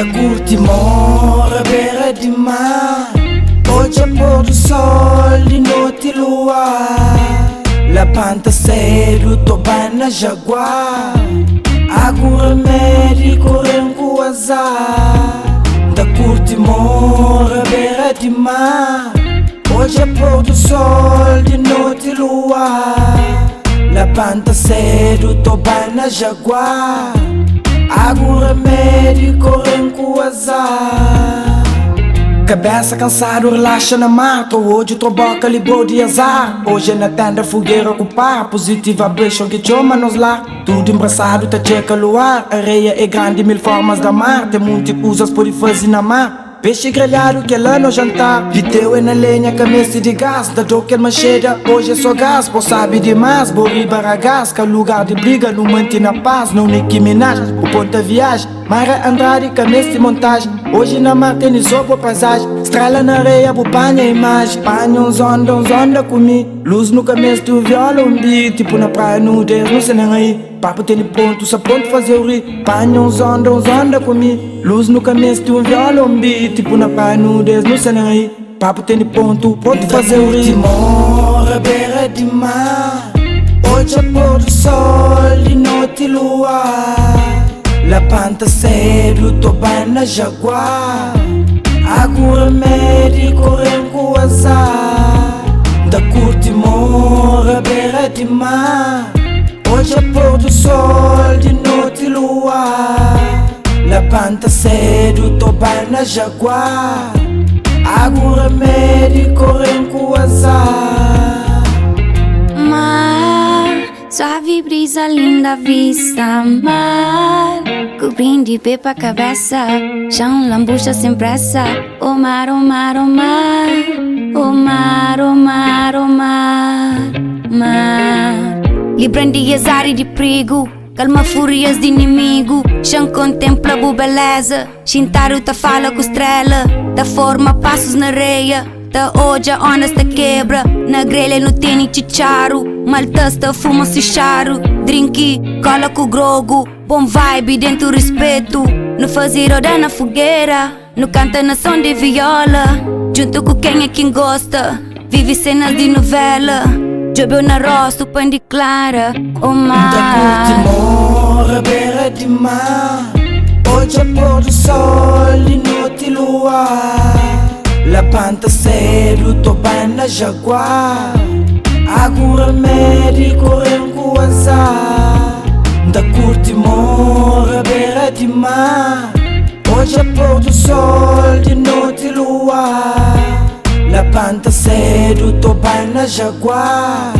Da curti mora beira de mar. Hoje é pôr do sol de noite e luar. La panta cedo, toba na jaguar. Agora médico renco azar. Da curti mora beira de mar. Hoje é pôr do sol de noite e luar. La panta cedo, toba na jaguar. Agora médico renco azar. Cabeça cansado, relaxa na mata. Hoje troboca ligou de azar. Hoje na tenda fogueira ocupar. Positiva beijo que chama nos lá. Tudo embraçado, tá checa luar. Areia é grande, mil formas da mar. Tem muitas coisas por fazer na mar. Peixe grelhado que lá no jantar. Viteu é na lenha, camisa de gás. Da doca mancheira, hoje é só gás. Pô sabe demais, bori baragás. Que lugar de briga, não mantém na paz. Não Nicki Minaj, o ponta viagem. Mara Andrade, camisa de montagem. Hoje na mar tem boa paisagem. Estrela na areia, bo panha imagem. Panha uns onda comigo. Luz no camisa do viola, beat. Tipo na praia, no Deus, não sei nem aí. Papo tem ponto, só pronto fazer o rir. Panha uns onda comigo. Luz no camisa do viola, beat. Tipo na praia, no Deus, não sei nem aí. Papo tem ponto, pronto fazer o rir. Mora beira de mar. Hoje é pôr do sol de noite e luar. La panta cedo, toba na jaguar. Agora médico renco azar. Da curti mora beira de mar. Hoje é pôr do sol de noite e luar. La panta cedo, toba na jaguar. Agora médico renco azar. Mar, suave brisa, linda vista. Mar, cobrindo de pé pra cabeça. Chão, lambucha sem pressa. O mar, o mar, o mar. O mar, o mar, o mar. Mar, livrando de azar e de perigo. Calma fúrias de inimigo. Chão contempla a beleza. Xintaru tá fala com estrela. Da forma passos na areia. Da hoja ondas ta quebra. Na grelha no tênis chicharo. Maltasta fuma cicharo. Drinky, cola com grogo. Bom vibe dentro do respeito. No fazer roda na fogueira. No canta na som de viola. Junto com quem é quem gosta. Vive cenas de novela. Jobeu na roça, o pão de clara. O mar. Da curti mora beira de mar. Hoje é pôr do sol de noite e luar. La panta cedo, toba na jaguar. Agora médico renco azar. Da curti mora beira de mar. Hoje é pôr do sol de noite e luar. La panta cedo, toba na jaguar.